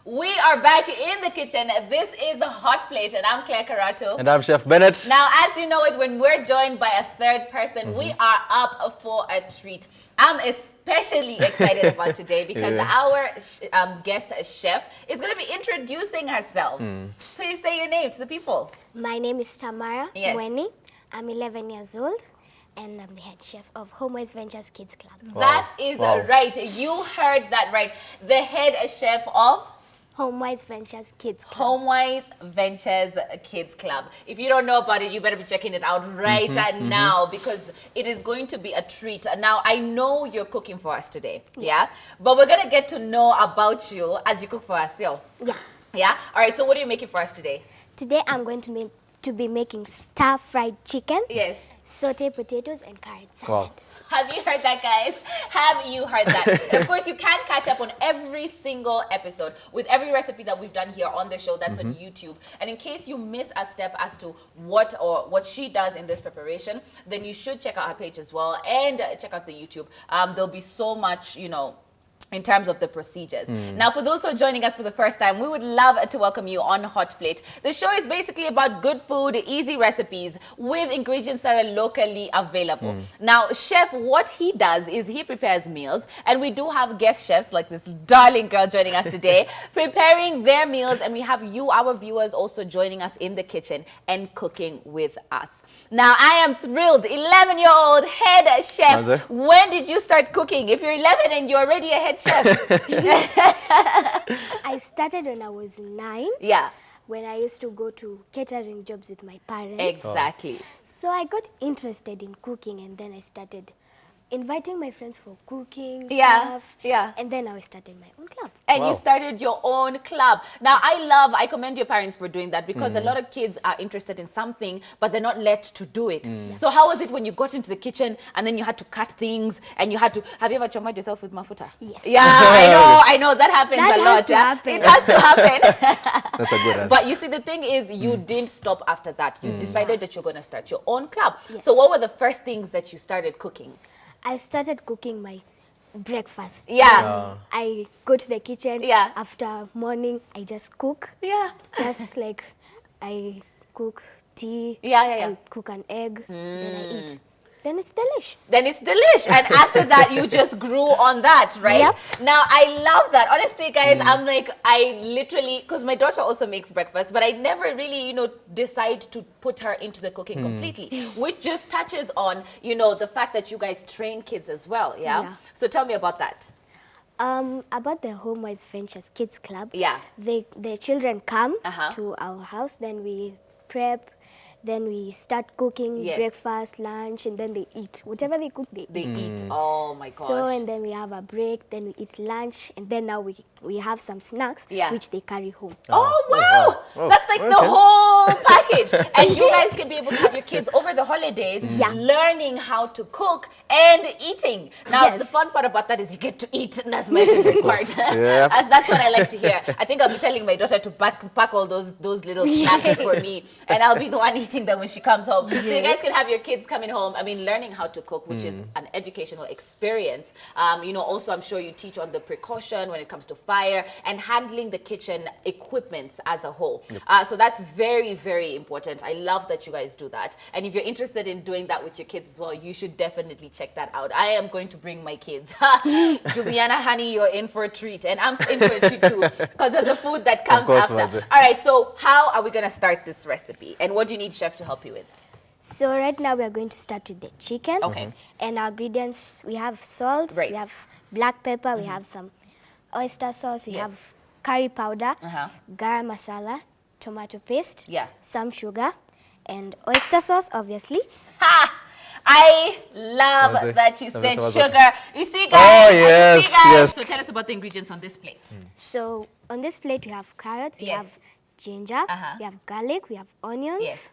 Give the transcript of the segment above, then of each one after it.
We are back in the kitchen. This is a Hot Plate, and I'm Claire Karato. And I'm Chef Bennett. Now, as you know it, when we're joined by a third person, we are up for a treat. I'm especially excited about today because our guest chef is going to be introducing herself. Please say your name to the people. My name is Tamara. Yes. Mweni. I'm 11 years old. And I'm the head chef of Homewise Ventures Kids Club. Wow. That is right. You heard that right. The head chef of Homewise Ventures Kids Club. Homewise Ventures Kids Club. If you don't know about it, you better be checking it out right now because it is going to be a treat. Now, I know you're cooking for us today, yeah? But we're going to get to know about you as you cook for us, yo. Yeah. Yeah? All right, so what are you making for us today? Today I'm going to be making stir-fried chicken, Yes. sauteed potatoes, and carrot salad. Wow. Have you heard that, guys? Have you heard that? And of course, you can catch up on every single episode with every recipe that we've done here on the show. That's on YouTube. And in case you miss a step as to what she does in this preparation, then you should check out her page as well and check out the YouTube. There'll be so much, in terms of the procedures. Now, for those who are joining us for the first time, we would love to welcome you on Hot Plate. The show is basically about good food, easy recipes with ingredients that are locally available. Now, chef, what he does is he prepares meals, and we do have guest chefs like this darling girl joining us today, preparing their meals, and we have you, our viewers, also joining us in the kitchen and cooking with us. Now, I am thrilled. 11-year-old head chef. When did you start cooking? If you're 11 and you're already a head chef. I started when I was 9. Yeah. When I used to go to catering jobs with my parents. Exactly. So I got interested in cooking, and then I started inviting my friends for cooking stuff. Yeah. And then I started my own club. And you started your own club. Now, I commend your parents for doing that because a lot of kids are interested in something, but they're not let to do it. So how was it when you got into the kitchen and then you had to cut things and you had to, have you ever chomped yourself with mafuta? Yes. Yeah, I know, that happens a lot. Happen. It has to happen. That's a good answer. But you see, the thing is, you didn't stop after that. You decided that you're going to start your own club. Yes. So what were the first things that you started cooking? I started cooking my breakfast. Yeah. I go to the kitchen. Yeah. After morning, I just cook. Yeah. Just like I cook tea. Yeah. I cook an egg. Then I eat. Then it's delish. Then it's delish. And after that, you just grew on that, right? Yep. Now, I love that. Honestly, guys, I'm like, I literally, because my daughter also makes breakfast, but I never really, decide to put her into the cooking completely, which just touches on, the fact that you guys train kids as well, yeah? So tell me about that. About the Homewise Ventures Kids Club. Yeah. The children come to our house, then we prep. Then we start cooking breakfast, lunch, and then they eat. Whatever they cook, they eat. Oh my gosh. So, and then we have a break, then we eat lunch, and then now we have some snacks, which they carry home. Oh, wow. That's like the whole package. And you guys can be able to have your kids over the holidays learning how to cook and eating. Now, the fun part about that is you get to eat, and that's my favorite part. That's what I like to hear. I think I'll be telling my daughter to pack all those little snacks for me, and I'll be the one eating them when she comes home. So you guys can have your kids coming home, learning how to cook, which is an educational experience. Also, I'm sure you teach on the precaution when it comes to fire and handling the kitchen equipments as a whole. So that's very, very important. I love that you guys do that. And if you're interested in doing that with your kids as well, you should definitely check that out. I am going to bring my kids. Juliana, honey, you're in for a treat. And I'm in for a treat too because of the food that comes after. All right, so how are we going to start this recipe? And what do you need chef to help you with? So right now we are going to start with the chicken. Okay. And our ingredients, we have salt, we have black pepper, we have some oyster sauce, we have curry powder, garam masala, tomato paste, some sugar, and oyster sauce, obviously. Ha! I love that you said sugar. You see, guys? Oh, yes. So tell us about the ingredients on this plate. So on this plate, we have carrots, we have ginger, we have garlic, we have onions,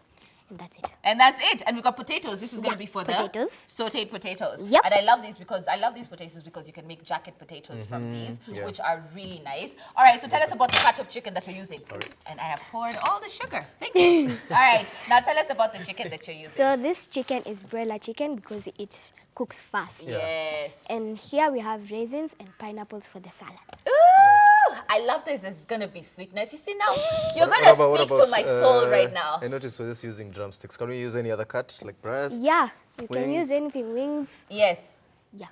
and that's it. And that's it. And we've got potatoes. This is going to be for potatoes. the sauteed potatoes. Yep. And I love these potatoes because you can make jacket potatoes from these, which are really nice. All right, so tell us about the cut of chicken that you're using. And I have poured all the sugar. Thank you. All right, now tell us about the chicken that you're using. So this chicken is broiler chicken because it cooks fast. Yes. And here we have raisins and pineapples for the salad. Ooh, I love this. This is going to be sweetness. You see now, you're going to speak to my soul right now. I noticed we're just using drumsticks. Can we use any other cut, like breasts? Yeah, you wings? can use anything, wings. Yes. Yeah.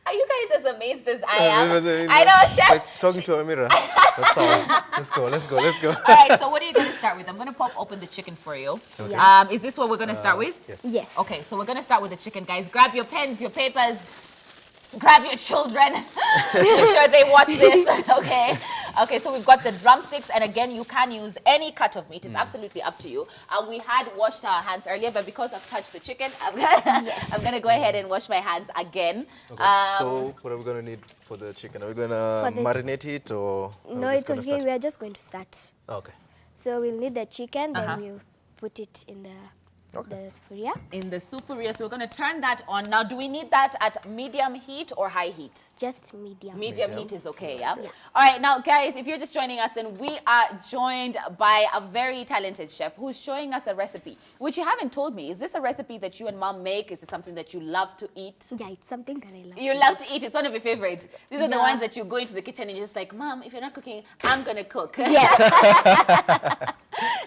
Are you guys as amazed as I am? I know, Chef. Like talking to a mirror. That's all. Let's go, let's go, let's go. All right, so what are you going to start with? I'm going to pop open the chicken for you. Okay. Is this what we're going to start with? Yes. Yes. Okay, so we're going to start with the chicken, guys. Grab your pens, your papers. Grab your children. Make sure they watch this, okay? Okay, so we've got the drumsticks, and again, you can use any cut of meat. It's absolutely up to you. We had washed our hands earlier, but because I've touched the chicken, I'm gonna go ahead and wash my hands again. Okay. So what are we gonna need for the chicken? Are we gonna marinate it or? No, it's okay. We are just going to start. Okay. So we'll need the chicken, then we'll put it in the sufuria. In the sufuria, so we're going to turn that on. Now, do we need that at medium heat or high heat? Just medium. Medium heat is okay, yeah? All right, now, guys, if you're just joining us, then we are joined by a very talented chef who's showing us a recipe, which you haven't told me. Is this a recipe that you and Mom make? Is it something that you love to eat? Yeah, it's something that I love. You love to eat. It's one of your favorites. These are the ones that you go into the kitchen and you're just like, Mom, if you're not cooking, I'm going to cook. Yes.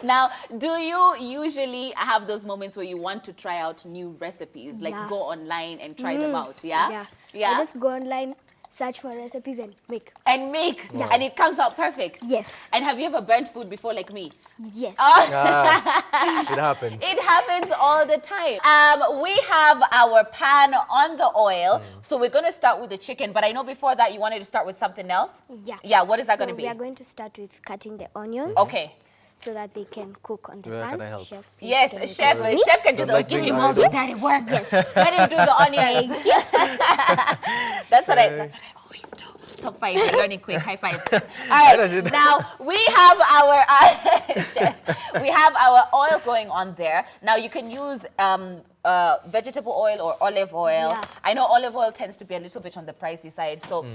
Now, do you usually have those moments where you want to try out new recipes, like go online and try them out, yeah? I just go online, search for recipes and make. And make, and it comes out perfect. Yes. And have you ever burnt food before like me? Yes. It happens. It happens all the time. We have our pan on the oil, so we're going to start with the chicken, but I know before that you wanted to start with something else? Yeah. Yeah, what is that going to be? We are going to start with cutting the onions. Okay. So that they can cook on the Where pan. can I help? Chef, yes, chef can do the give me more dirty work. Yes. Let him do the onions. That's what I always do. Top 5, you're learning quick. High five. All right, now we have our chef. We have our oil going on there. Now you can use vegetable oil or olive oil. Yeah. I know olive oil tends to be a little bit on the pricey side, so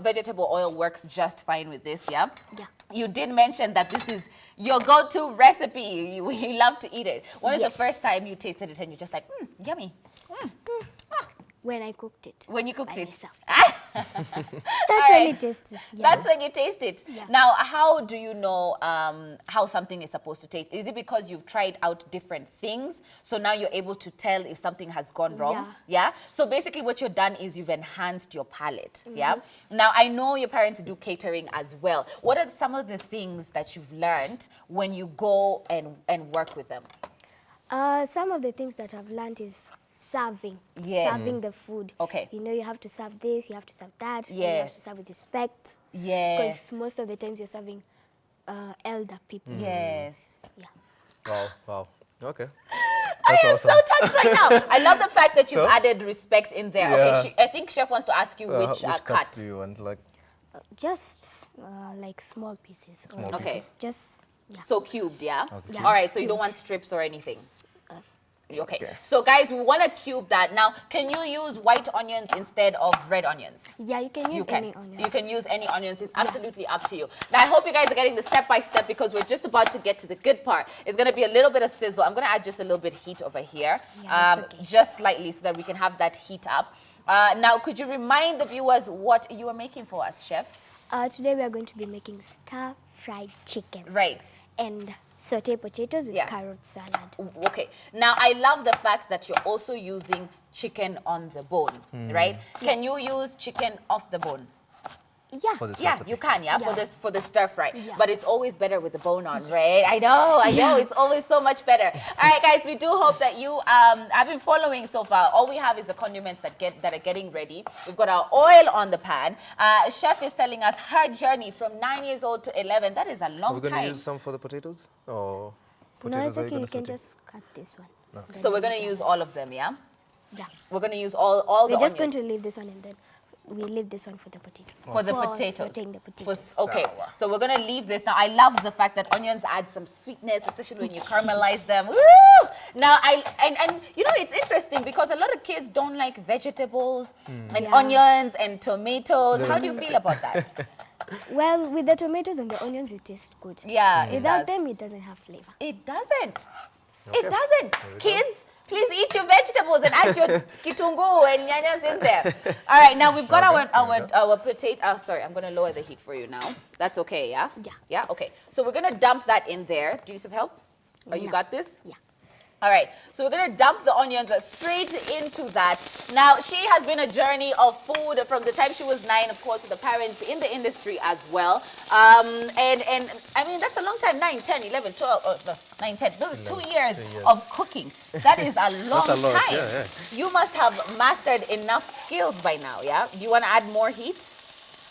vegetable oil works just fine with this, yeah? Yeah. You did mention that this is your go-to recipe. You love to eat it. When is the first time you tasted it and you're just like, yummy? When I cooked it. When you cooked it? That's when you taste it. Yeah. That's when you taste it. Yeah. Now, how do you know how something is supposed to taste? Is it because you've tried out different things? So now you're able to tell if something has gone wrong? Yeah? So basically what you've done is you've enhanced your palate. Yeah? Now, I know your parents do catering as well. What are some of the things that you've learned when you go and work with them? Some of the things that I've learned is serving. Yes. Serving the food. Okay. You know, you have to serve this, you have to serve that. Yes. You have to serve with respect. Yes. Because most of the times you're serving elder people. Yes. Yeah. Wow. Okay. I am so touched right now. I love the fact that you've added respect in there. Yeah. Okay, I think Chef wants to ask you which cuts cut. do you want? Like just like small pieces. Okay. Just, So cubed, yeah? Okay. All right, so you don't want strips or anything? Okay. So guys, we want to cube that. Now, can you use white onions instead of red onions? Yeah, you can use any onions. You can use any onions. It's absolutely up to you. Now, I hope you guys are getting the step-by-step because we're just about to get to the good part. It's going to be a little bit of sizzle. I'm going to add just a little bit heat over here. Yeah, just slightly so that we can have that heat up. Now, could you remind the viewers what you are making for us, Chef? Today we are going to be making stir-fried chicken. Right. And sauteed potatoes with carrot salad. Okay. Now, I love the fact that you're also using chicken on the bone, right? Can you use chicken off the bone? Yeah. You can, for the stir fry. Yeah. But it's always better with the bone on, right? I know, it's always so much better. All right, guys, we do hope that you have been following so far. All we have is the condiments that are getting ready. We've got our oil on the pan. Chef is telling us her journey from 9 years old to 11. That is a long time. Are we going to use some for the potatoes? Or potatoes? No, it's okay. You can just cut this one. No. So we're going to use all of them, yeah? Yeah. We're going to use all the onions. We're just going to leave this one and then we leave this one for the potatoes. For the potatoes. Sauteing the potatoes. Okay, so we're going to leave this. Now, I love the fact that onions add some sweetness, especially when you caramelize them. Woo! Now, and you know, it's interesting because a lot of kids don't like vegetables and onions and tomatoes. How do you feel about that? Well, with the tomatoes and the onions, it tastes good. Yeah, without them, it doesn't have flavor. It doesn't. Okay. It doesn't. Kids Please eat your vegetables and add your kitungu and nyanyas in there. All right, now we've got our potato. Sorry, I'm going to lower the heat for you now. That's okay, yeah? Yeah. Yeah, okay. So we're going to dump that in there. Do you need some help? Oh, you got this? Yeah. All right, so we're going to dump the onions straight into that. Now, she has been a journey of food from the time she was 9, of course, with the parents in the industry as well. And I mean, that's a long time, 9, 10, 11, 12, 9, 10. Those are 2 years of cooking. That is a long time. Yeah. You must have mastered enough skills by now, yeah? Do you want to add more heat?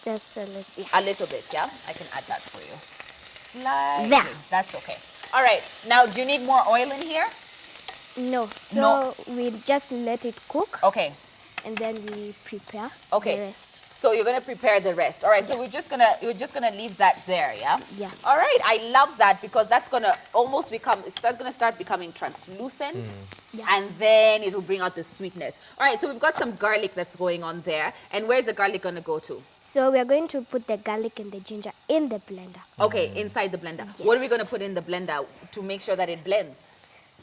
Just a little. A little bit, yeah? I can add that for you. Like there. That's okay. All right, now, do you need more oil in here? No. So we just let it cook. Okay. And then we prepare the rest. So you're gonna prepare the rest. All right. So we're just gonna leave that there, yeah. Yeah. All right. I love that because that's gonna almost become. It's gonna start becoming translucent, and then it will bring out the sweetness. All right. So we've got some garlic that's going on there, and where's the garlic gonna go to? So we are going to put the garlic and the ginger in the blender. Okay, inside the blender. Yes. What are we gonna put in the blender to make sure that it blends?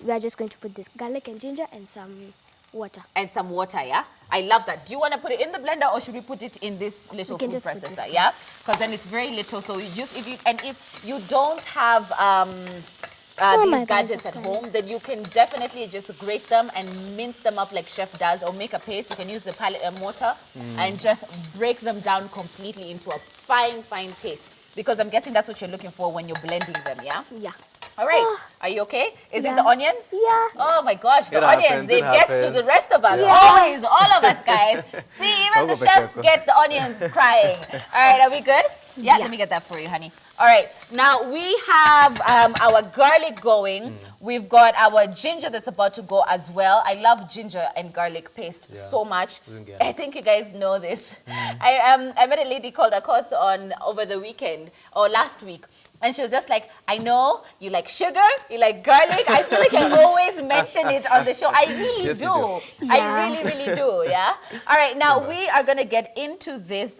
We are just going to put this garlic and ginger and some water. And some water, yeah? I love that. Do you want to put it in the blender or should we put it in this little food processor, yeah? Because then it's very little. So you just, if you don't have these gadgets at home, then you can definitely just grate them and mince them up like Chef does or make a paste. You can use the mortar and just break them down completely into a fine, fine paste. Because I'm guessing that's what you're looking for when you're blending them, yeah? Yeah. All right. Are you okay? Is it the onions? Yeah. Oh my gosh, the onions. It gets to the rest of us. Yeah. Always, all of us, guys. See, even the chefs get the onions crying. All right, are we good? Yeah, let me get that for you, honey. All right, now we have our garlic going. We've got our ginger that's about to go as well. I love ginger and garlic paste so much. I think you guys know this. I met a lady called Akoth on over the weekend or last week. And she was just like, I know you like sugar, you like garlic. I feel like I always mention it on the show. I really do. Yeah. I really, really do, yeah? All right, now we are going to get into this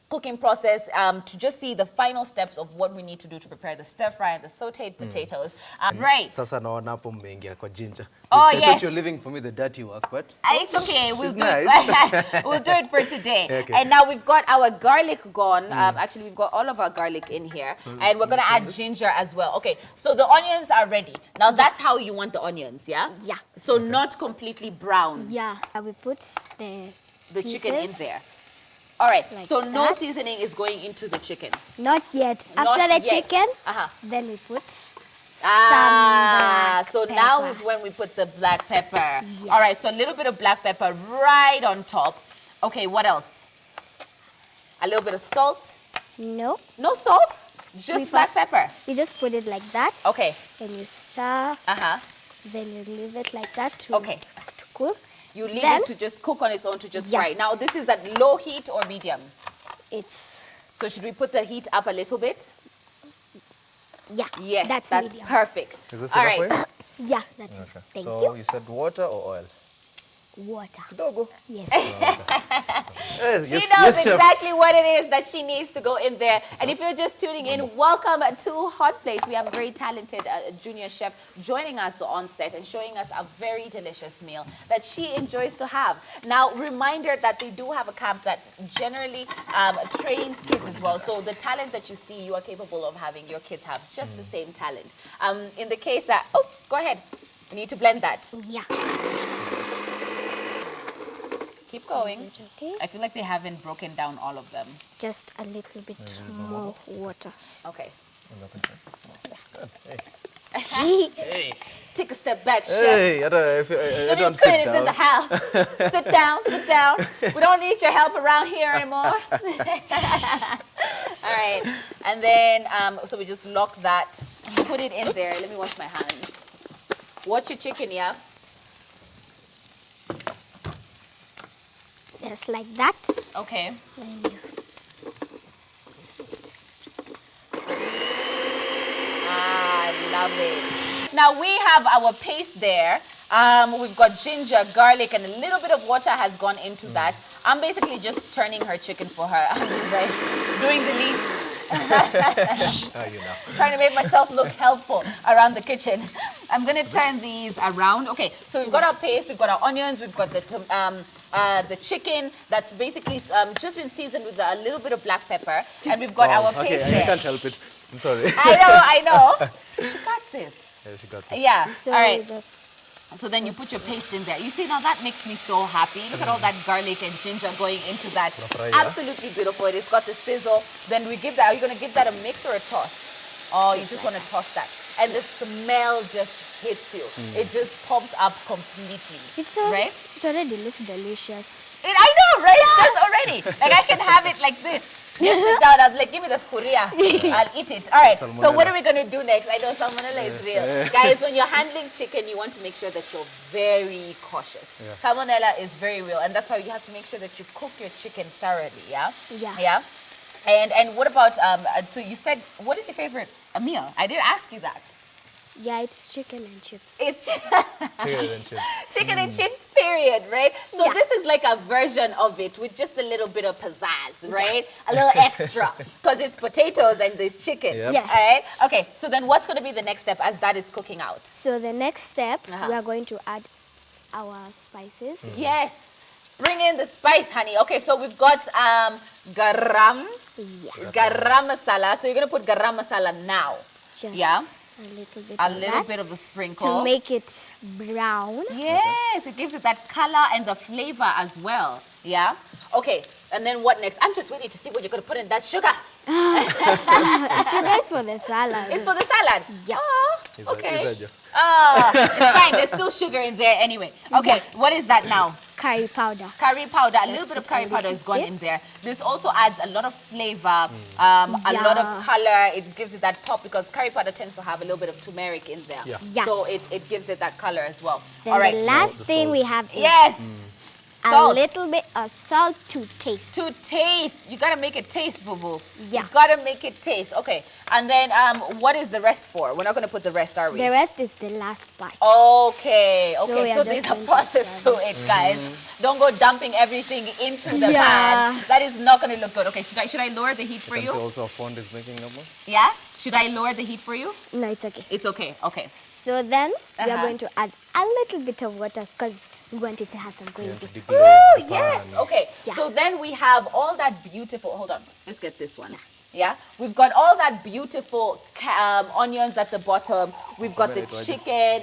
cooking process to just see the final steps of what we need to do to prepare the stir fry and the sauteed potatoes. Right. Sasa naona hapo mmeingia kwa ginger. Oh, yes. You're leaving for me the dirty work, but it's okay. We'll do it. We'll do it for today. Okay. And now we've got our garlic gone. Actually, we've got all of our garlic in here, and we're gonna add ginger as well. Okay. So the onions are ready. Now that's how you want the onions, yeah? Yeah. So not completely brown. Yeah. We put the chicken in there. All right, like so no seasoning is going into the chicken? Not yet. After the chicken, then we put so now is when we put the black pepper. Yeah. All right, so a little bit of black pepper right on top. Okay, what else? A little bit of salt? No. No salt? Just black pepper? You just put it like that. Okay. Then you stir. Then you leave it like that to cook. You leave it to just cook on its own, to just fry. Now, this is at low heat or medium? So should we put the heat up a little bit? Yeah. Yes, that's medium. Perfect. Is this enough for you? Yeah, that's it. Thank you. So you said water or oil? Water. Dogo. Yes. She knows exactly what it is that she needs to go in there. And if you're just tuning in, welcome to Hot Plate. We have a very talented junior chef joining us on set and showing us a very delicious meal that she enjoys to have. Now, reminder that they do have a camp that generally trains kids as well. So the talent that you see, you are capable of having. Your kids have just the same talent. In the case that, go ahead. We need to blend that. Yeah. Keep going. Okay. I feel like they haven't broken down all of them. Just a little bit more water. Okay. Hey. Take a step back, chef. Hey, I don't sit down. In the house. Sit down, sit down. We don't need your help around here anymore. All right. And then, so we just lock that. Put it in there. Let me wash my hands. Watch your chicken, yeah? Just like that. Okay. I love it. Now we have our paste there. We've got ginger, garlic, and a little bit of water has gone into that. I'm basically just turning her chicken for her. I'm just like doing the least Trying to make myself look helpful around the kitchen. I'm going to turn these around. Okay, so we've got our paste, we've got our onions, we've got the chicken that's basically just been seasoned with a little bit of black pepper, and we've got our paste there. I can't help it. I'm sorry. I know. She got this. Yeah, she got this. Yeah. So all right. So then you put your paste in there. You see, now that makes me so happy. Look at all that garlic and ginger going into that. Absolutely beautiful. It's got the sizzle. Then we give that. Are you going to give that a mix or a toss? Oh, you just want to toss that. And the smell just hits you. It just pops up completely. Right? It already looks delicious. I know, right? Yeah. Just already. Like I can have it like this. Just sit down, I was like, give me the skuria. I'll eat it. All right, so what are we going to do next? I know salmonella is real. Guys, when you're handling chicken, you want to make sure that you're very cautious. Yeah. Salmonella is very real, and that's why you have to make sure that you cook your chicken thoroughly, yeah? Yeah. And what about, so you said, what is your favorite meal? I did ask you that. Yeah, it's chicken and chips. It's chicken and chips. Chicken and chips, period, right? So this is like a version of it with just a little bit of pizzazz, right? A little extra, because it's potatoes and there's chicken. Yep. All right? Okay, so then what's going to be the next step as that is cooking out? So the next step, we are going to add our spices. Yes. Bring in the spice, honey. Okay, so we've got garam masala. So you're going to put garam masala now. Just a little bit of a sprinkle. To make it brown. Yes, it gives it that color and the flavor as well. Yeah? Okay, and then what next? I'm just waiting to see what you're going to put in that sugar. Sugar is for the salad. It's for the salad? Yeah. Oh, okay. It's fine. There's still sugar in there anyway. Okay, what is that now? Curry powder. Curry powder. A little bit of curry powder has gone in there. This also adds a lot of flavor, a lot of color. It gives it that pop because curry powder tends to have a little bit of turmeric in there. Yeah. So it gives it that color as well. Then all right. The last thing we have is salt. A little bit of salt to taste. To taste. You got to make it taste, boo-boo. Yeah. You got to make it taste. Okay. And then what is the rest for? We're not going to put the rest, are we? The rest is the last batch. Okay. Okay. So there's a process to it, guys. Don't go dumping everything into the pan. That is not going to look good. Okay. Should I lower the heat for you? Also, a fond is making a more. Yeah? Should I lower the heat for you? No, it's okay. It's okay. Okay. So then we are going to add a little bit of water because we want it to have some gravy. Oh, yes. Okay. Yeah. So then we have all that beautiful, hold on, let's get this one. Yeah. We've got all that beautiful onions at the bottom. We've got the chicken.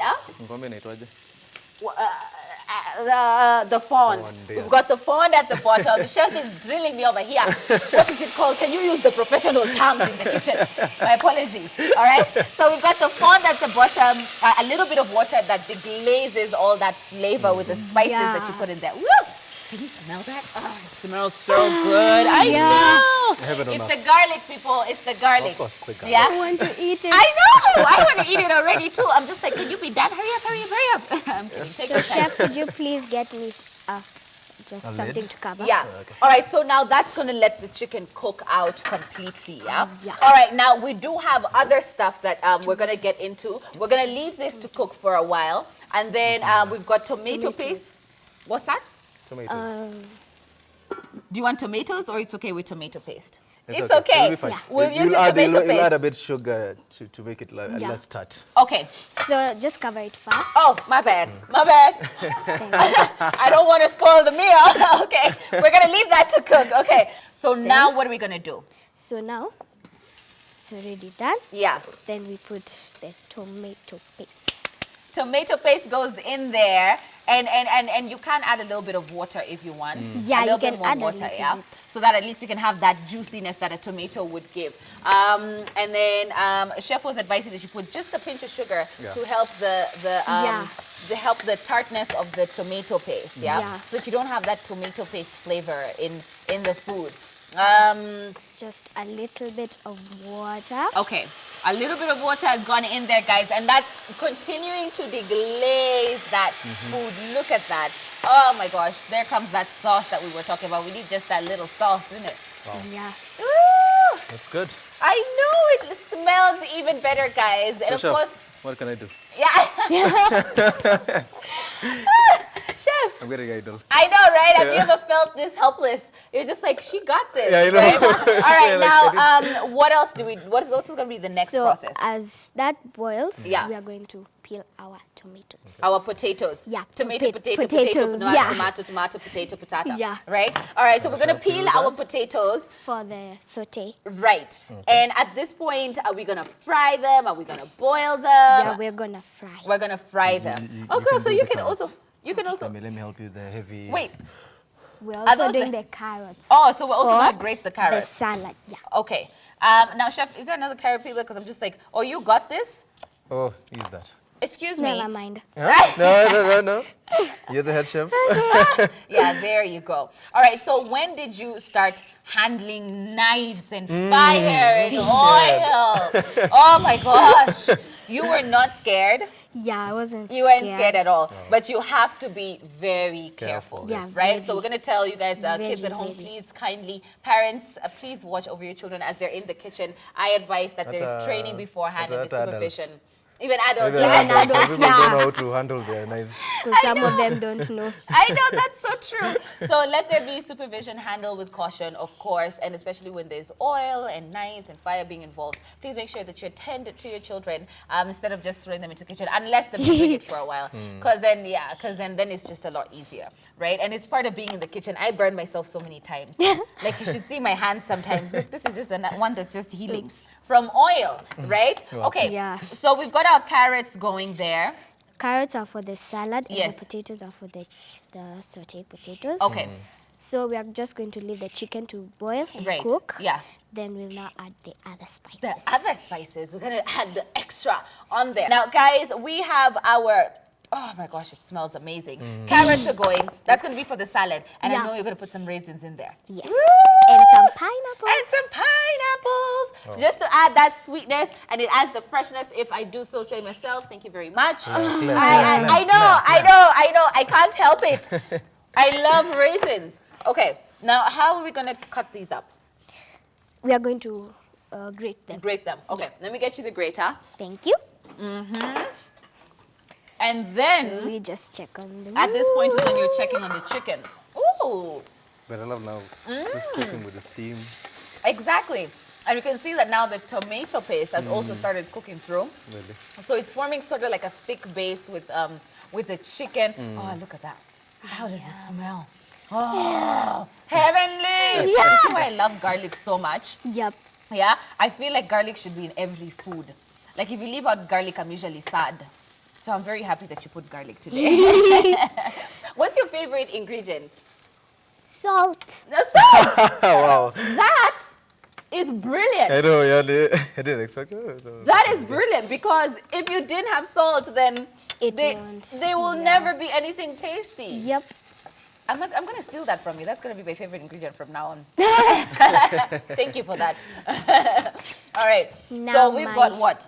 The fond. We've got the fond at the bottom. The chef is drilling me over here. What is it called? Can you use the professional terms in the kitchen? My apologies. All right. So we've got the fond at the bottom. A little bit of water that deglazes all that flavor with the spices that you put in there. Woo! Can you smell that? Oh, it smells so good. I know. It's the garlic, people. It's the garlic. Of course, the garlic. Yeah? I want to eat it. I know. I want to eat it already, too. I'm just like, can you be done? Hurry up, hurry up, hurry up. I'm kidding. Take your time. Chef, could you please get me just something to cover? Yeah. Okay. All right. So now that's going to let the chicken cook out completely, yeah? All right. Now, we do have other stuff that we're going to get into. We're going to leave this to cook for a while. And then we've got tomato paste. What's that? Tomatoes. Do you want tomatoes or it's okay with tomato paste? It's okay. Yeah. We'll use the tomato paste. You'll add a bit of sugar to make it less tart. Okay. So just cover it fast. Oh, my bad. My bad. I don't want to spoil the meal. Okay. We're going to leave that to cook. Okay. So now what are we going to do? So now it's already done. Yeah. Then we put the tomato paste. Tomato paste goes in there, and you can add a little bit of water if you want. Yeah, you can add water, a little bit. So that at least you can have that juiciness that a tomato would give. And then chef was advising that you put just a pinch of sugar to help help the tartness of the tomato paste. So that you don't have that tomato paste flavor in the food. Just a little bit of water. Okay. A little bit of water has gone in there, guys, and that's continuing to deglaze that food. Look at that. Oh, my gosh. There comes that sauce that we were talking about. We need just that little sauce, isn't it? Wow. Yeah. Ooh. That's good. I know. It smells even better, guys. And So of course... What can I do? Yeah. Chef. I'm getting idle. I know, right? Have you ever felt this helpless? You're just like, she got this. Yeah, I know. Right? All right, now, what else do we, what's going to be the next process? As that boils, we are going to peel our tomatoes. Our potatoes. Yeah. Tomato, potato, potato, patata. Yeah. Right? All right, so we're going to peel our potatoes. For the saute. Right. Okay. And at this point, are we going to fry them? Are we going to boil them? Yeah, we're going to fry. We're going to fry them. Okay, so you can also... Let me help you with the heavy... Wait. We're also doing the carrots. Oh, so we're also going to grate the carrots. The salad, yeah. Okay. Now, Chef, is there another carrot peeler? Because I'm just like, oh, you got this? Oh, use that. Excuse me. Never mind. Huh? No. You're the head chef. Yeah, there you go. All right, so when did you start handling knives and fire and oil? Oh, my gosh. You were not scared? Yeah, I wasn't You weren't scared at all. Oh. But you have to be very careful. Yeah, right? Really, so we're going to tell you guys, kids at home, please kindly, parents, please watch over your children as they're in the kitchen. I advise that there is training beforehand and the supervision. Adults. Even adults. Even adults. Some people don't know how to handle their knives. Because some of them don't know. I know, that's so true. So let there be supervision, handle with caution, of course, and especially when there's oil and knives and fire being involved. Please make sure that you attend to your children instead of just throwing them into the kitchen, unless they've been doing it for a while. Because then it's just a lot easier, right? And it's part of being in the kitchen. I burn myself so many times. Like, you should see my hands sometimes. Look, this is just the one that's just healing from oil, right? Okay, so we've got our carrots going there. Carrots are for the salad and the potatoes are for the sauteed potatoes. Okay. So we are just going to leave the chicken to boil and cook. Yeah. Then we'll now add the other spices. The other spices. We're going to add the extra on there. Now, guys, we have our... Oh my gosh, it smells amazing. Carrots are going. That's going to be for the salad. And I know you're going to put some raisins in there. Yes. And some pineapples. And some pineapples. So just to add that sweetness, and it adds the freshness, if I do so say myself. Thank you very much. I know. I can't help it. I love raisins. Okay, now how are we going to cut these up? We are going to grate them. Grate them. Okay, let me get you the grater. Thank you. And then... So we just check on the... At this point is when you're checking on the chicken. Ooh! But I love now. Just cooking with the steam. Exactly. And you can see that now the tomato paste has also started cooking through. Really? So it's forming sort of like a thick base with the chicken. Oh, look at that. How does it smell? Oh, heavenly! Yeah. You see why I love garlic so much? Yep. Yeah? I feel like garlic should be in every food. Like, if you leave out garlic, I'm usually sad. So I'm very happy that you put garlic today. What's your favorite ingredient? Salt. No, salt! Wow. That is brilliant. I know, I didn't expect it. That is brilliant, because if you didn't have salt, then they will never be anything tasty. Yep. I'm going to steal that from you. That's going to be my favorite ingredient from now on. Thank you for that. All right. Now so we've got what?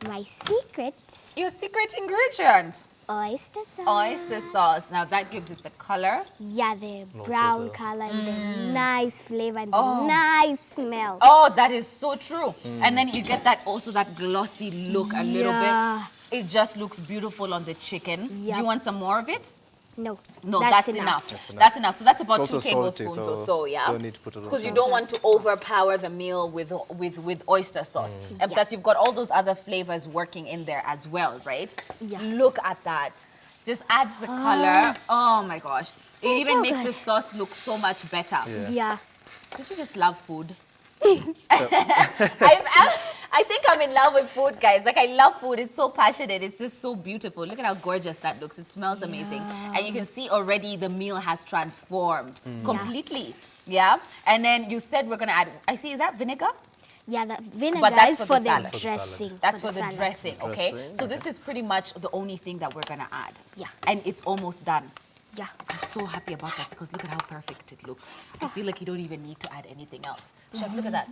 My secret. Your secret ingredient. Oyster sauce. Oyster sauce. Now that gives it the color. Yeah, the brown color and the nice flavor and the nice smell. Oh, that is so true. And then you get that glossy look a little bit. It just looks beautiful on the chicken. Yep. Do you want some more of it? No, that's enough. That's enough. So that's about 2 tablespoons salty, or so, yeah? Don't need to put a lot. Because you don't want to overpower the meal with oyster sauce. And plus you've got all those other flavors working in there as well, right? Yeah. Look at that. Just adds the color. Oh my gosh. It even makes the sauce look so much better. Yeah. Don't you just love food? I think I'm in love with food, guys. Like, I love food. It's so passionate. It's just so beautiful. Look at how gorgeous that looks. It smells amazing. And you can see already the meal has transformed completely. Yeah? And then you said we're going to add, I see, is that vinegar? Yeah, the vinegar is for the dressing. That's for the dressing, okay? So this is pretty much the only thing that we're going to add. Yeah. And it's almost done. Yeah. I'm so happy about that because look at how perfect it looks. I feel like you don't even need to add anything else. Chef, look at that.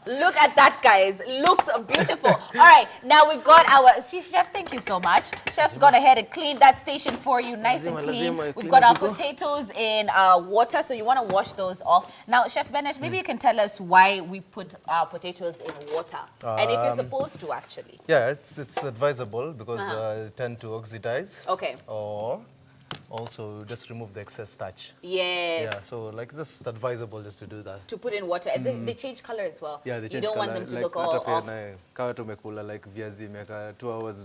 Look at that, guys. Looks beautiful. All right, now we've got our... Chef, thank you so much. Chef's gone ahead and cleaned that station for you, nice and clean. We've got our potatoes in water, so you want to wash those off. Now, Chef Bennett, maybe you can tell us why we put our potatoes in water, and if you're supposed to, actually. Yeah, it's advisable because they tend to oxidize. Okay. Or also just remove the excess starch. Yes. Yeah, so like this is advisable just to do that. To put in water. And they change color as well. Yeah, they change You don't want them to look all off. Like viazi meka 2 hours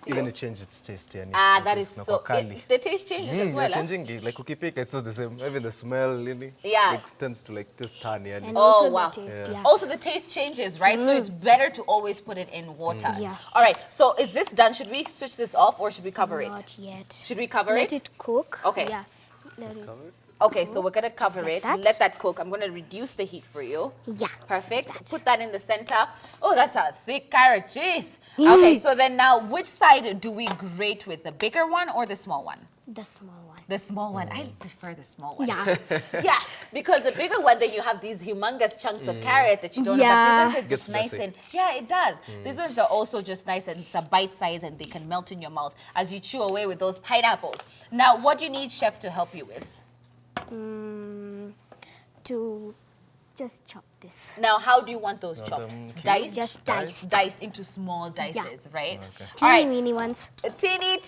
even it changes its taste. Ah, that is so... the taste changes as well. Changing, like ukipika, it's not the same. Even the smell, yeah, it tends to like just turn. And also the taste, Also the taste changes, right? So it's better to always put it in water. Yeah. All right, so is this done? Should we switch this off or should we cover it? Not yet. Should we cover it? Let it cook. Okay. Yeah. Okay, so we're going to cover it. Let that cook. I'm going to reduce the heat for you. Yeah. Perfect. So put that in the center. Oh, that's a thick carrot. Jeez. Okay, so then now which side do we grate with? The bigger one or the small one? The small one. The small one. I prefer the small one. Yeah. Yeah, because the bigger one, then you have these humongous chunks of carrot that you don't Yeah. have. This one's just nice and... Yeah, it does. These ones are also just nice and it's a bite size and they can melt in your mouth as you chew away with those pineapples. Now, what do you need Chef to help you with? To just chop this. Now, how do you want those chopped? Diced? Just diced. Diced into small dices, right? Okay. Teeny weeny ones. Teeny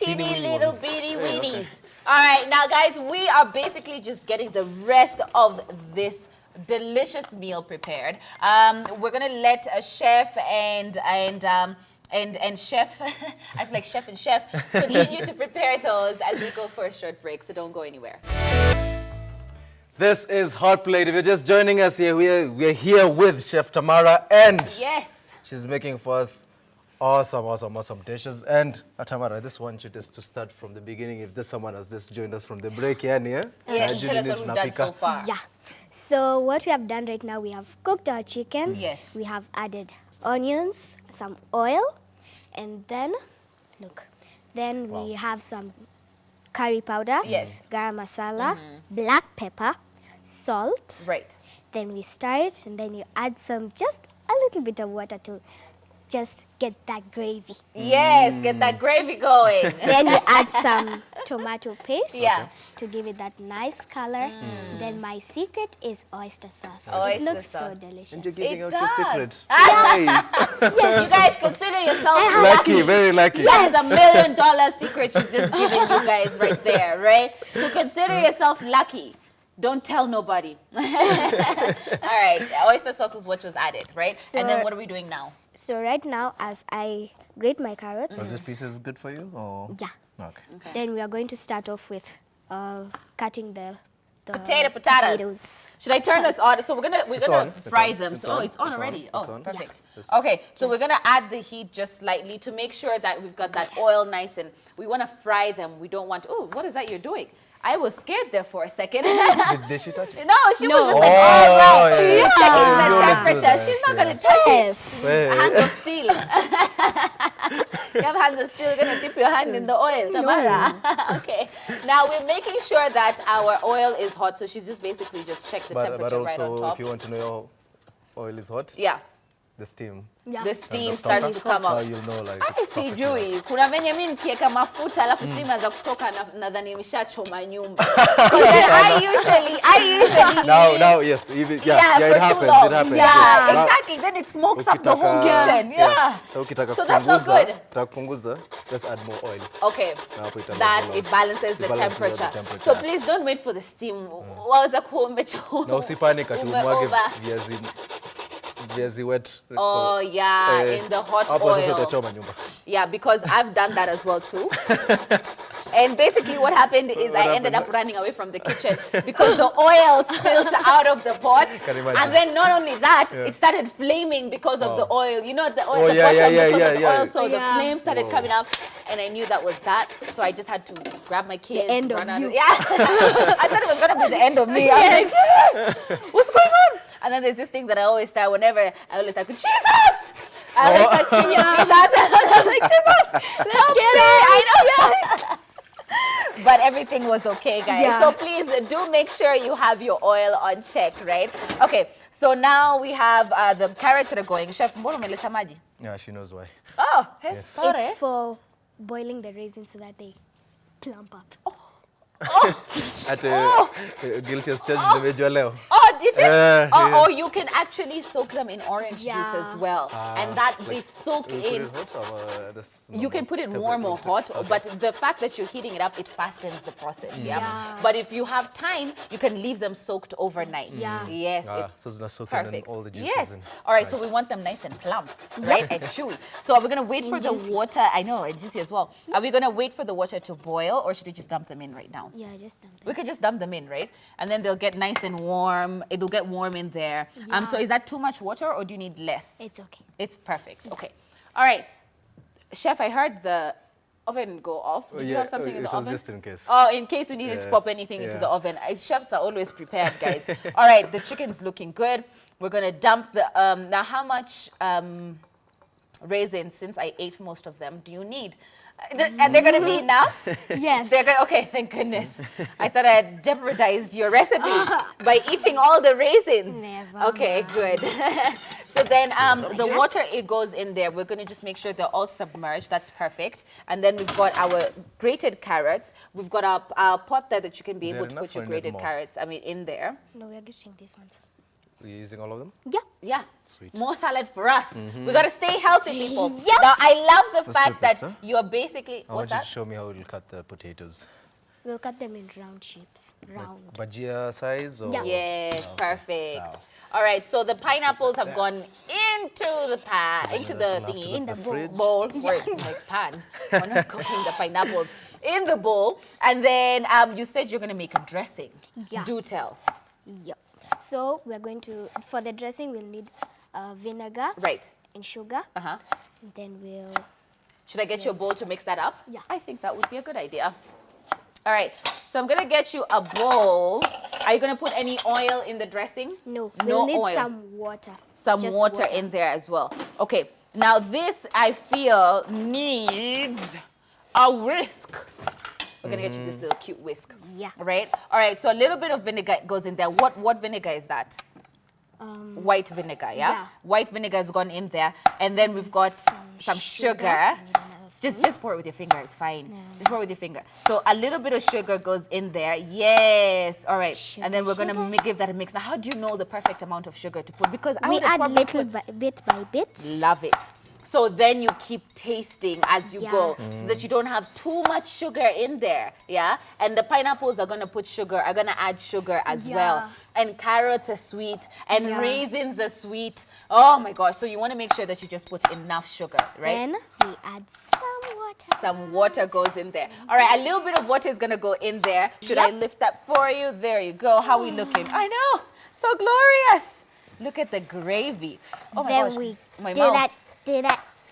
little bitty weenies. All right, now guys, we are basically just getting the rest of this delicious meal prepared. We're gonna let a chef and chef, I feel like chef and chef, continue to prepare those as we go for a short break, so don't go anywhere. This is Hot Plate. If you're just joining us here, we're here with Chef Tamara and she's making for us awesome dishes. And Tamara, I just want you just to start from the beginning. If there's someone has just joined us from the break here, yes, tell us what we've done so far. Yeah. So what we have done right now, we have cooked our chicken. Yes. We have added onions, some oil, and then, look, then we have some curry powder, garam masala, black pepper, salt. Right. Then we stir it, and then you add some, just a little bit of water to just get that gravy. Yes, get that gravy going. Then you add some tomato paste to give it that nice color. Then my secret is oyster sauce. It looks so delicious. And you're giving out your secret. Yes. You guys consider yourself lucky, very lucky. That is $1 million secret she's just giving you guys right there, right? So consider yourself lucky. Don't tell nobody. All right, oyster sauce is what was added, right? So, and then what are we doing now? So right now, as I grate my carrots. Was this piece good for you? Or? Yeah. Okay. Then we are going to start off with cutting the potatoes. Should I turn this on? So we're gonna fry them. So it's on already. Oh, perfect. Okay, so we're gonna add the heat just slightly to make sure that we've got that oil nice and we want to fry them. We don't want. Oh, what is that you're doing? I was scared there for a second. Did she touch it? No, she was just like, all right. Yeah. Checking the temperature. She's not going to touch it. Hands of steel. You have hands of steel. You're going to dip your hand in the oil, Tamara. Okay. Now we're making sure that our oil is hot. So she's just basically just check the temperature but also, right on top. if you want to know oil is hot, the steam. The steam starts to come up. You'll know, like, sijui kuna venye mimi nikiweka mafuta alafu steam za kutoka nadhani nimeshachoma nyumba. I usually now yes, it happens. Yeah, exactly. Then it smokes up the whole kitchen. So that's not good. Utapunguza, just add more oil. Okay. That it balances the temperature. So please don't wait for the steam. Waweza kuombecho. Na usipanic atumwage viazi wet. Oh yeah, in the hot oil. Yeah, because I've done that as well too. And basically what happened is I ended up running away from the kitchen because the oil spilled out of the pot. And then not only that, it started flaming because of the oil. You know, the oil, the oil, so the flame started coming up. And I knew that was that. So I just had to grab my kids. The end of you. Yeah. I thought it was going to be the end of me. I was like, what's going on? And then there's this thing that I always start whenever I always start, Jesus! I always start screaming, Jesus! And I was like, Jesus! Let's get it! I know. but everything was okay, guys. So please do make sure you have your oil on check, right? Okay, so now we have the carrots that are going. Chef, yeah, she knows why. Oh, hey, yes. Sorry. It's for boiling the raisins so that they plump up. Guilty as charged the major. Oh, did it? Or you can actually soak them in orange juice as well. And that they soak in. You can put it warm or hot, but the fact that you're heating it up, it fastens the process, But if you have time, you can leave them soaked overnight. Yes. So it's not soaking in all the juices. Yes. All right, so we want them nice and plump, right? And chewy. So are we going to wait for the water? I know, and juicy as well. Are we going to wait for the water to boil, or should we just dump them in right now? Yeah, just dump them. We could just dump them in, right? And then they'll get nice and warm. It'll get warm in there. So is that too much water, or do you need less? It's okay. It's perfect. Okay. All right. Chef, I heard the oven go off. Did you have something in the oven? Just in case. Oh, in case we needed to pop anything into the oven. Chefs are always prepared, guys. All right, the chicken's looking good. We're going to dump the... now, how much raisins, since I ate most of them, do you need? And they're going to be enough? Yes. They're gonna, okay, thank goodness. I thought I had jeopardized your recipe by eating all the raisins. Never. Okay, good. So then the water, it goes in there. We're going to just make sure they're all submerged. That's perfect. And then we've got our grated carrots. We've got our pot there that you can be able to put your grated carrots, in there. No, we're getting these ones. Are you using all of them? Yeah. Yeah. Sweet. More salad for us. We got to stay healthy, people. Now, I love the fact that you're basically... I want you to show me how we'll cut the potatoes. We'll cut them in round shapes. Round. Like bhajia size? Or? Yes, perfect. All right, so the pineapples have gone into the pan, into the thingy. In the bowl. Wait, like pan. We're not cooking the pineapples. In the bowl. And then you said you're going to make a dressing. Yeah. Do tell. Yep. So we're going to, for the dressing, we'll need vinegar. Right. And sugar. Uh-huh. Then we'll... Should I get you a bowl to mix that up? Yeah. I think that would be a good idea. All right. So I'm going to get you a bowl. Are you going to put any oil in the dressing? No. No we'll need oil. some water. Some water in there as well. Okay. Now this, I feel, needs a whisk. We're going to get you this little cute whisk. Yeah. Right? All right. So a little bit of vinegar goes in there. What vinegar is that? White vinegar, yeah? White vinegar has gone in there. And then we've got some sugar. Just pour it with your finger. It's fine. Yeah. Just pour it with your finger. So a little bit of sugar goes in there. Yes. All right. Sugar, and then we're going to give that a mix. Now, how do you know the perfect amount of sugar to put? Because I would add little bit by bit. Love it. So then you keep tasting as you go, so that you don't have too much sugar in there, And the pineapples are going to add sugar as well. And carrots are sweet, and raisins are sweet. Oh my gosh, so you want to make sure that you just put enough sugar, right? Then we add some water. Some water goes in there. All right, a little bit of water is going to go in there. Should I lift that for you? There you go. How are we looking? I know, so glorious. Look at the gravy. Oh my gosh, we my do mouth. that.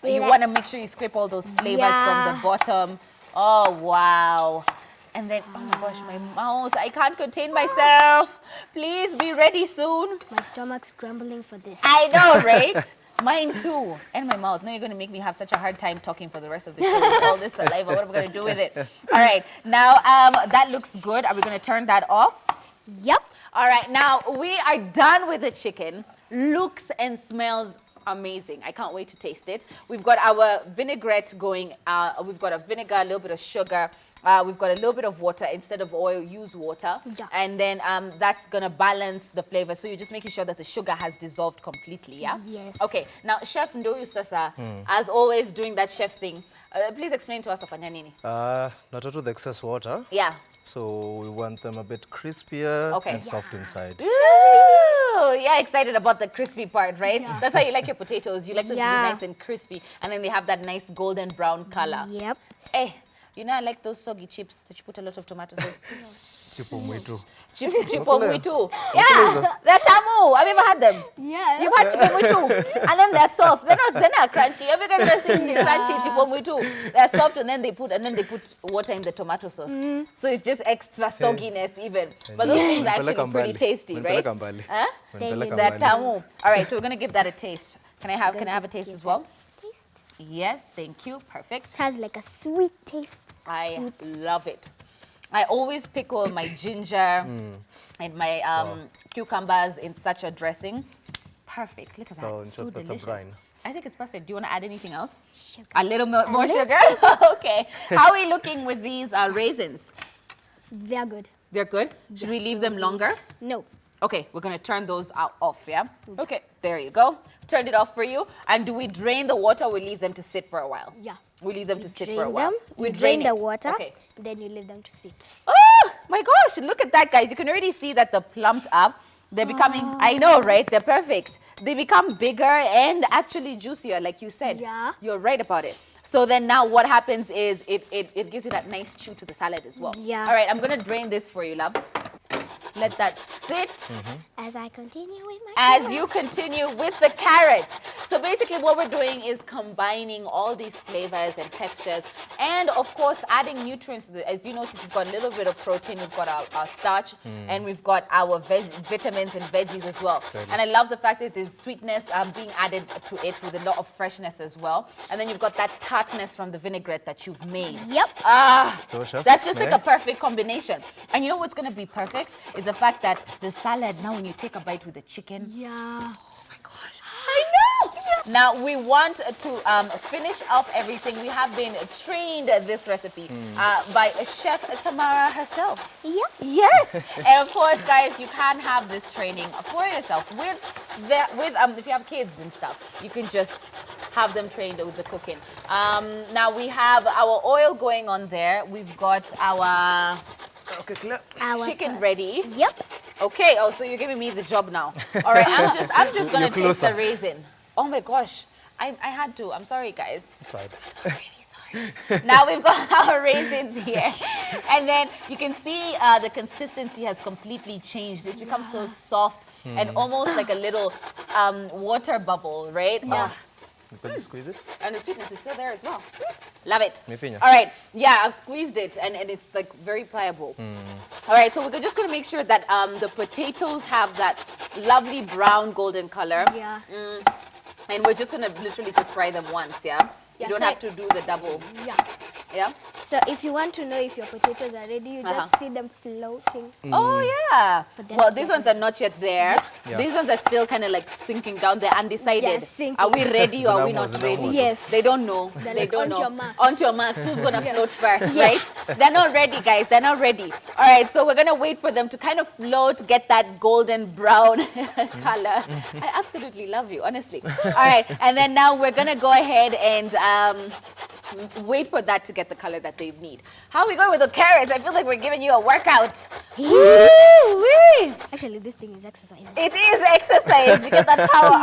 You want to make sure you scrape all those flavors from the bottom. Oh, wow. And then, oh my gosh, my mouth. I can't contain myself. Please be ready soon. My stomach's grumbling for this. I know, right? Mine too. And my mouth. Now you're going to make me have such a hard time talking for the rest of the show with all this saliva. What am I going to do with it? All right. Now, that looks good. Are we going to turn that off? Yep. All right. Now, we are done with the chicken. Looks and smells amazing. I can't wait to taste it. We've got our vinaigrette going. We've got a vinegar, a little bit of sugar. We've got a little bit of water. Instead of oil, use water. Yeah. And then that's going to balance the flavor. So you're just making sure that the sugar has dissolved completely, yeah? Yes. Okay. Now, Chef Ndoyu Sasa, as always, doing that chef thing. Please explain to us afanya nini. Not to the excess water. Yeah. So we want them a bit crispier and soft inside. Ooh, yeah, excited about the crispy part, right? Yeah. That's how you like your potatoes. You like them to be nice and crispy. And then they have that nice golden brown color. Yep. Hey, you know I like those soggy chips that you put a lot of tomato sauce. Chipomwitu. Chipomwitu. Yeah, they're tamu. Have you ever had them? Yeah. You've had chipomwitu. And then they're soft. They're not crunchy. Have you guys seen the crunchy chipomwitu? They're soft and then they put water in the tomato sauce. So it's just extra sogginess even. But those things are actually pretty tasty, right? Huh? They're tamu. All right, so we're gonna give that a taste. Can I have a taste as well? Yes, thank you. Perfect. It has like a sweet taste. I love it. I always pickle my ginger and my cucumbers in such a dressing. Perfect. Look at that. So delicious. I think it's perfect. Do you want to add anything else? Sugar. A little more sugar? Okay. How are we looking with these raisins? They're good. They're good? Should we leave them longer? No. Okay, we're going to turn those off, yeah? Okay, there you go. Turned it off for you. And do we drain the water or we leave them to sit for a while? Yeah. We leave them to sit for a while. We drain the water, then you leave them to sit. Oh, my gosh, look at that, guys. You can already see that they're plumped up. They're becoming, I know, right? They're perfect. They become bigger and actually juicier, like you said. Yeah. You're right about it. So then now what happens is it gives it that nice chew to the salad as well. Yeah. All right, I'm going to drain this for you, love. Let that sit. As I continue with my As you continue with the carrots. So basically what we're doing is combining all these flavors and textures and of course adding nutrients. As you notice, we've got a little bit of protein, we've got our starch, and we've got our vitamins and veggies as well. And I love the fact that there's sweetness being added to it with a lot of freshness as well. And then you've got that tartness from the vinaigrette that you've made. Yep. So, Chef, that's just like a perfect combination. And you know what's going to be perfect is the fact that the salad, now when you take a bite with the chicken. Yeah. Oh my gosh. I know. Now we want to finish off everything. We have been trained this recipe by Chef Tamara herself. Yep. Yes. And of course, guys, you can have this training for yourself if you have kids and stuff. You can just have them trained with the cooking. Now we have our oil going on there. We've got our chicken ready. Yep. Okay. Oh, so you're giving me the job now. All right. I'm just gonna taste the raisin. Oh my gosh. I had to. I'm sorry, guys. That's right. I'm really sorry. Now we've got our raisins here, and then you can see the consistency has completely changed. It's become so soft and almost like a little water bubble, right? Yeah. You can squeeze it. And the sweetness is still there as well. Love it. All right. Yeah, I've squeezed it and it's like very pliable. All right, so we're just going to make sure that the potatoes have that lovely brown golden color. Yeah. And we're just going to literally just fry them once, yeah? You don't have to do the double. Yeah. Yeah? So if you want to know if your potatoes are ready, you just see them floating. Oh, yeah. Well, these ones are not yet there. Yeah. These ones are still kind of like sinking down. They're undecided. Yeah, are we ready or are we not ready? Yes. They don't know. They're they like, don't onto know. your marks. Onto your marks. Who's going to float first, right? They're not ready, guys. They're not ready. All right, so we're going to wait for them to kind of float, get that golden brown color. I absolutely love you, honestly. All right, and then now we're going to go ahead and wait for that to get the color that they need. How are we going with the carrots? I feel like we're giving you a workout. Woo-wee. Actually, this thing is exercise. It is exercise. You get that power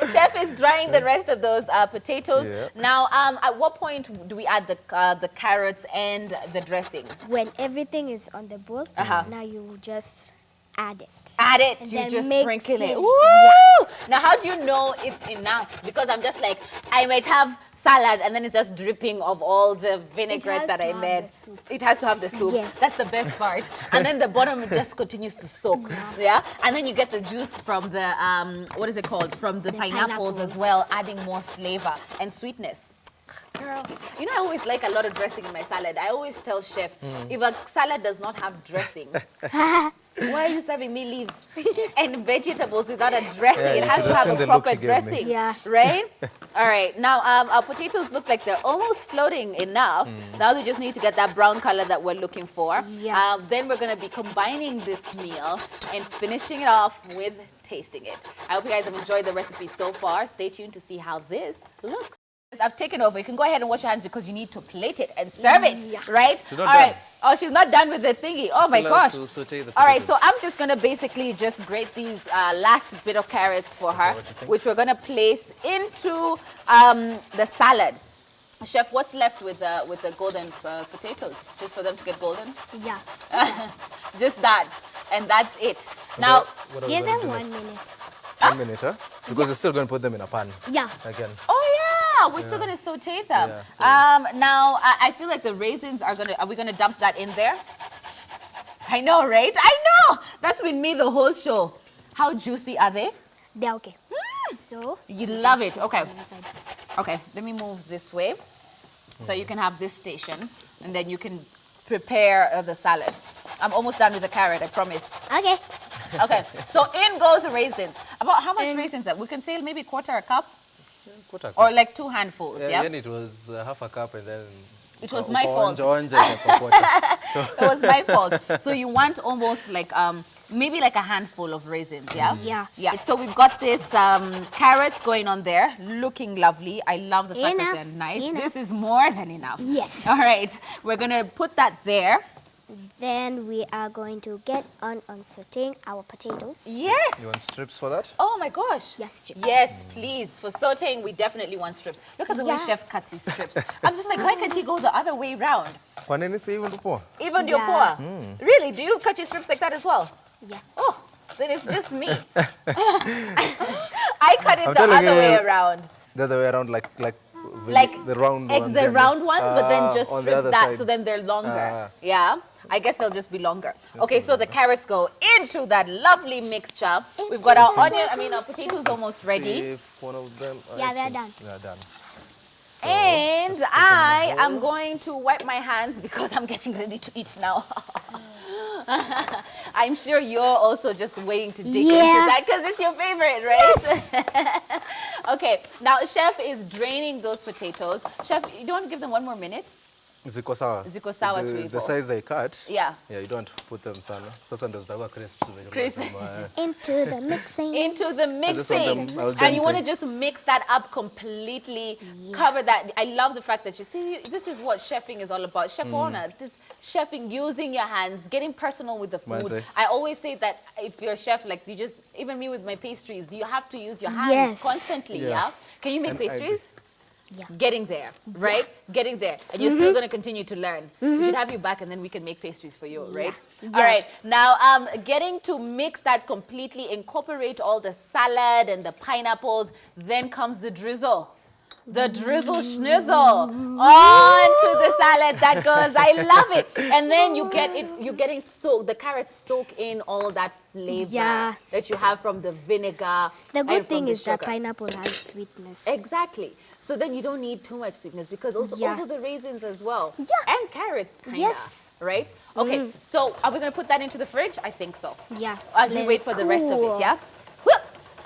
on. Chef is drying the rest of those potatoes. Yeah. Now, at what point do we add the carrots and the dressing? When everything is on the bowl, now you just add it. Add it. You just sprinkle it. Woo! Yeah. Now, how do you know it's enough? Because I'm just like, I might have salad and then it's just dripping of all the vinaigrette that I made. It has to have the soup. Yes. That's the best part. And then the bottom it just continues to soak. Yeah. And then you get the juice from the what is it called? From the pineapples as well, adding more flavor and sweetness. Girl, you know I always like a lot of dressing in my salad. I always tell Chef, if a salad does not have dressing, why are you serving me leaves and vegetables without a dressing? Yeah, it has to have a proper dressing, right? All right, now our potatoes look like they're almost floating enough. Now we just need to get that brown color that we're looking for. Yeah. Then we're going to be combining this meal and finishing it off with tasting it. I hope you guys have enjoyed the recipe so far. Stay tuned to see how this looks. I've taken over. You can go ahead and wash your hands because you need to plate it and serve it, right? She's not done. Oh, she's not done with the thingy. Oh my gosh. All right, so I'm just going to basically just grate these last bit of carrots for her, which we're going to place into the salad. Chef, what's left with the golden potatoes? Just for them to get golden? Yeah. Just that. And that's it. Now, give them 1 minute. 1 minute, huh? Because you're still going to put them in a pan. Yeah. Again. Oh, yeah. We're still going to saute them. Yeah, now, I feel like the raisins are we going to dump that in there? I know, right? I know. That's been me the whole show. How juicy are they? They're okay. So you love it. Okay. Okay. Let me move this way. So you can have this station. And then you can prepare the salad. I'm almost done with the carrot, I promise. Okay. Okay, so in goes the raisins. About how much raisins? We can say maybe quarter a cup? Quarter cup. Or like 2 handfuls, yeah? Then it was half a cup and then... It was my fault. It was my fault. So you want almost like, maybe like a handful of raisins, yeah? Yeah. So we've got this carrots going on there, looking lovely. I love the fact that they're nice. This is more than enough. Yes. All right, we're going to put that there. Then we are going to get on sauteing our potatoes. Yes. You want strips for that? Oh my gosh. Yes, strips. Yes, please. For sauteing, we definitely want strips. Look at the way Chef cuts his strips. I'm just like, why can't he go the other way round? Even your paw? Really? Do you cut your strips like that as well? Yeah. Oh, then it's just me. I cut it the other way around. The other way around, like the round ones. The round ones, but then just strip that side. so then they're longer. Yeah. I guess they'll just be longer. Okay, so the carrots go into that lovely mixture. We've got our our potatoes almost ready. One of them. Yeah, they're done. They're done. So and I am going to wipe my hands because I'm getting ready to eat now. I'm sure you're also just waiting to dig into that because it's your favorite, right? Yes. Okay, now Chef is draining those potatoes. Chef, you don't want to give them 1 more minute? Ziko sawa. The size they cut. Yeah. Yeah, you don't put them sana. Crisp. Into the mixing. Into the mixing. And you want to just mix that up completely. Cover that. I love the fact that you see, this is what chefing is all about. Chef Honor, this chefing, using your hands, getting personal with the food. I always say that if you're a chef, like you just, even me with my pastries, you have to use your hands constantly, yeah? Can you make pastries? Yeah. Getting there, right? Getting there. And you're still going to continue to learn. We should have you back and then we can make pastries for you, right? Yeah. All right. Now, getting to mix that completely, incorporate all the salad and the pineapples. Then comes the drizzle. The drizzle schnizzle onto the salad that goes. I love it. And then you get it, you're getting soaked, the carrots soak in all that flavor that you have from the vinegar. The good thing is that pineapple has sweetness. Exactly. So then you don't need too much sweetness because also the raisins as well. Yeah. And carrots, kinda. Yes. Right? Okay, so are we going to put that into the fridge? I think so. Yeah. As we wait for the rest of it, yeah?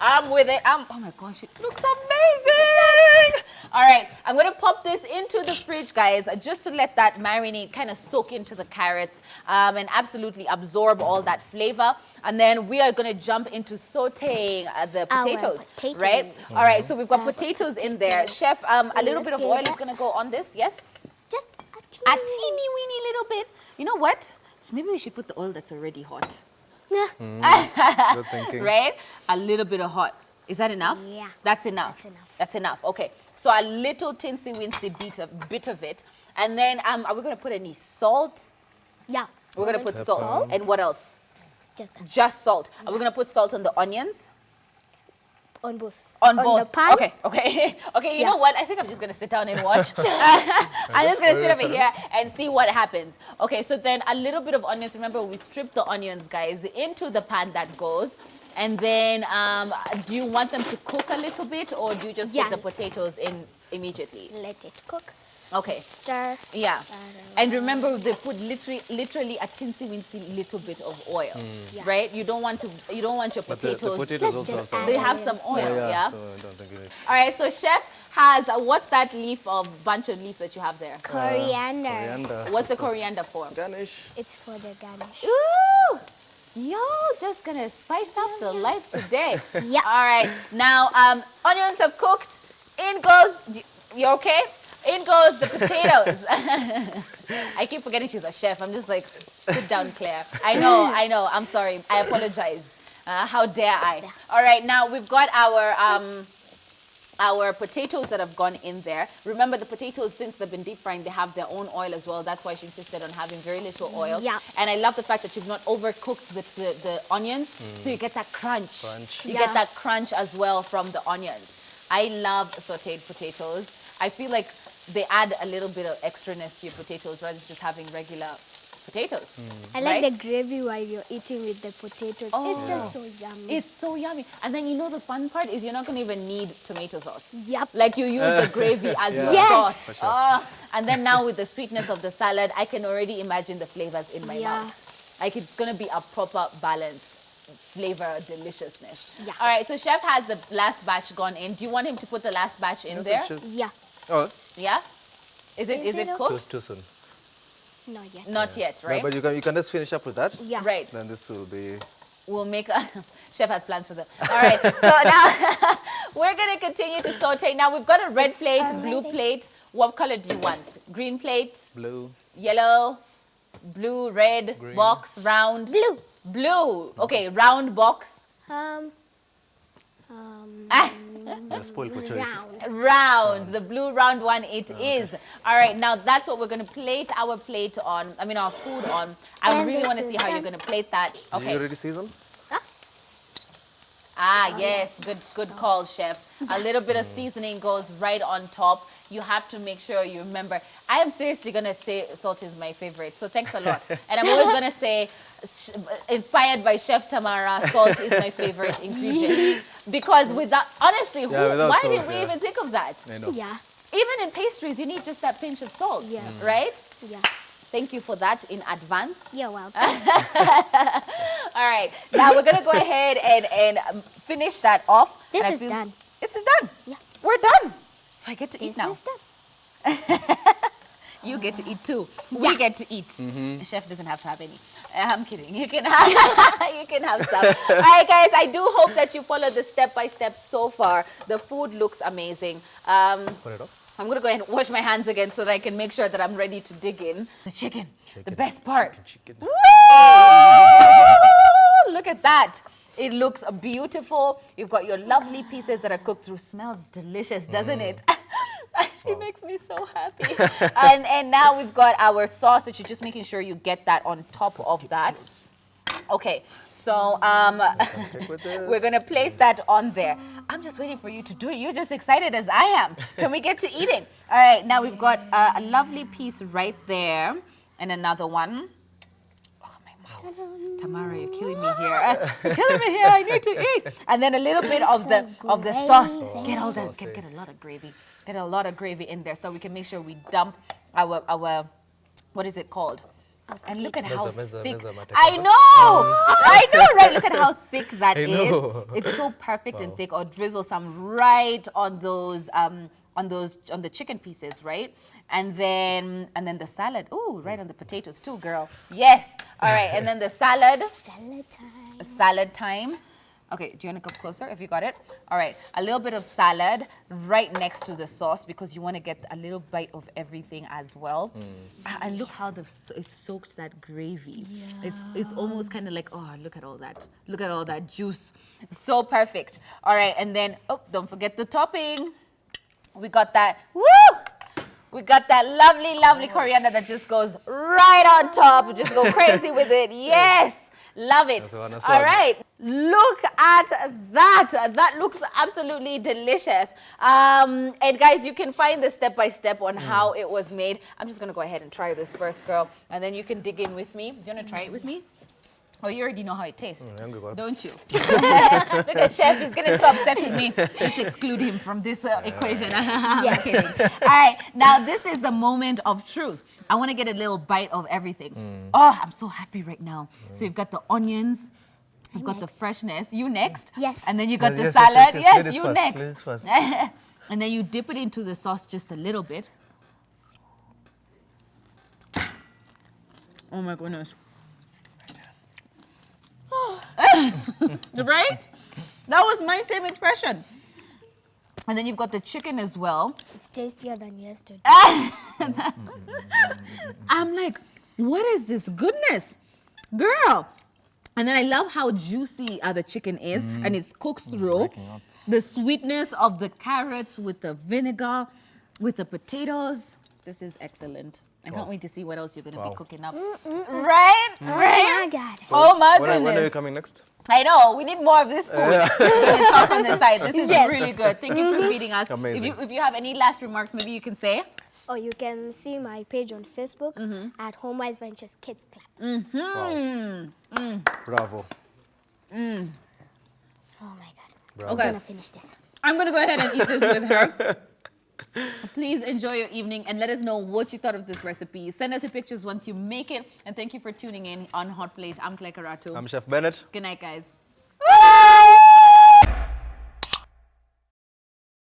I'm with it. Oh my gosh, it looks amazing. All right, I'm going to pop this into the fridge, guys, just to let that marinade kind of soak into the carrots and absolutely absorb all that flavor. And then we are going to jump into sauteing the potatoes, right? All right, so we've got potatoes in there. Chef, a little bit of oil is going to go on this, yes? Just a teeny weeny little bit. You know what? Maybe we should put the oil that's already hot. Good thinking. Right? A little bit of hot. Is that enough? Yeah. That's enough. That's enough. Okay. So a little tinsy-wincy bit of it. And then are we going to put any salt? Yeah. We're going to put salt. And what else? Just salt. Are we going to put salt on the onions? On both. On both. The pan? Okay. Okay, you know what? I think I'm just going to sit down and watch. I'm just going to sit over here and see what happens. Okay, so then a little bit of onions. Remember, we stripped the onions, guys, into the pan that goes. And then do you want them to cook a little bit or do you just put the potatoes in immediately? Let it cook. Okay. Stir. Yeah. And remember, they put literally a tinsy-wincy little bit of oil, right? You don't want your potatoes. The potatoes also have some they have some oil, yeah? So I don't think it is. All right, so Chef has, what's that bunch of leaf that you have there? Coriander. What's the coriander for? Garnish. It's for the garnish. Ooh! Y'all just gonna spice up the life today. Yeah. All right, now onions have cooked. In goes, you okay? In goes the potatoes. I keep forgetting she's a chef. I'm just like, sit down, Claire. I know. I'm sorry. I apologize. How dare I? All right, now we've got our potatoes that have gone in there. Remember, the potatoes, since they've been deep frying, they have their own oil as well. That's why she insisted on having very little oil. Yeah. And I love the fact that you've not overcooked the onions, so you get that crunch. You get that crunch as well from the onions. I love sauteed potatoes. I feel like they add a little bit of extraness to your potatoes rather than just having regular potatoes. I like the gravy while you're eating with the potatoes. Oh. It's just so yummy. It's so yummy. And then you know the fun part is you're not going to even need tomato sauce. Yep. Like you use the gravy as your sauce. For sure. And then now with the sweetness of the salad, I can already imagine the flavors in my mouth. Like it's going to be a proper balanced flavor deliciousness. Yeah. All right, so Chef has the last batch gone in. Do you want him to put the last batch in there? Yeah. Oh. Yeah? Is it cooked? Too soon. Not yet. Not yet, right? No, but you can just finish up with that. Yeah. Right. Then this will be... We'll make a... Chef has plans for them. All right, so now we're going to continue to saute. Now we've got a red plate, blue plate. What color do you want? Green plate? Blue. Yellow? Blue, red, green. Box, round? Blue. Blue. Okay, round box. Spoil for choice. Round. The blue round one it is. All right, now that's what we're going to plate our plate on. I mean, our food on. I really want to see how you're going to plate that. Okay. Are you already seasoned? Ah, yes. Good call, Chef. A little bit of seasoning goes right on top. You have to make sure you remember. I am seriously going to say salt is my favorite. So thanks a lot. And I'm always going to say, inspired by Chef Tamara, salt is my favorite ingredient. Because without, honestly, why didn't we even think of that? I know. Yeah. Even in pastries, you need just that pinch of salt, right? Yeah. Thank you for that in advance. You're welcome. All right, now we're going to go ahead and finish that off. This is done. This is done. Yeah. We're done. So I get to eat now. This is done. You get to eat too. We get to eat. The chef doesn't have to have any. I'm kidding. You can have, you can have some. All right, guys. I do hope that you followed the step-by-step so far. The food looks amazing. Put it up. I'm going to go ahead and wash my hands again so that I can make sure that I'm ready to dig in. The chicken. The best part. Chicken. Woo! Look at that. It looks beautiful. You've got your lovely pieces that are cooked through. Smells delicious, doesn't it? She makes me so happy. and now we've got our sauce that you're just making sure you get that on top of that. Okay, so we're going to place that on there. I'm just waiting for you to do it. You're just excited as I am. Can we get to eating? All right, now we've got a lovely piece right there and another one. Oh, my mouth. Tamara, you're killing me here. You're killing me here. I need to eat. And then a little bit of the sauce. Get all that. Get a lot of gravy. Get a lot of gravy in there so we can make sure we dump our what is it called? And look at how thick. I know, right? Look at how thick that is. It's so perfect and thick. Or drizzle some right on the chicken pieces, right? And then the salad. Ooh, right on the potatoes too, girl. Yes. All right, and then the salad. Salad time. Salad time. Okay, do you want to come closer if you got it? All right, a little bit of salad right next to the sauce because you want to get a little bite of everything as well. And look how it soaked that gravy. Yeah. It's almost kind of like, oh, look at all that. Look at all that juice. So perfect. All right, and then, oh, don't forget the topping. We got that, woo! We got that lovely, lovely coriander that just goes right on top. We just go crazy with it. Yes. Love it. All right. Look at that. That looks absolutely delicious. And guys, you can find the step-by-step on how it was made. I'm just going to go ahead and try this first, girl. And then you can dig in with me. Do you want to try it with me? Oh, you already know how it tastes, don't you? Look at Chef. He's getting so upset with me. Let's exclude him from this equation. Yes. All right. Now, this is the moment of truth. I want to get a little bite of everything. Oh, I'm so happy right now. So you've got the onions. You've got the freshness. You next. Yes. And then you got the salad. Yes, you next. And then you dip it into the sauce just a little bit. Oh, my goodness. Right? That was my same expression. And then you've got the chicken as well. It's tastier than yesterday. I'm like, what is this goodness? Girl. And then I love how juicy the chicken is and it's cooked through. The sweetness of the carrots with the vinegar, with the potatoes. This is excellent. I can't wait to see what else you're going to be cooking up. Right? Right? Oh, my God. Oh, my goodness. When are you coming next? I know. We need more of this food. We're going to talk on the side. This is really good. Thank you for feeding us. Amazing. If you have any last remarks, maybe you can say. Or you can see my page on Facebook at Homewise Ventures Kids Club. Bravo. Oh my God. Bravo. I'm going to finish this. I'm going to go ahead and eat this with her. Please enjoy your evening and let us know what you thought of this recipe. Send us your pictures once you make it. And thank you for tuning in on Hot Plate. I'm Claire Karatu. I'm Chef Bennett. Good night, guys.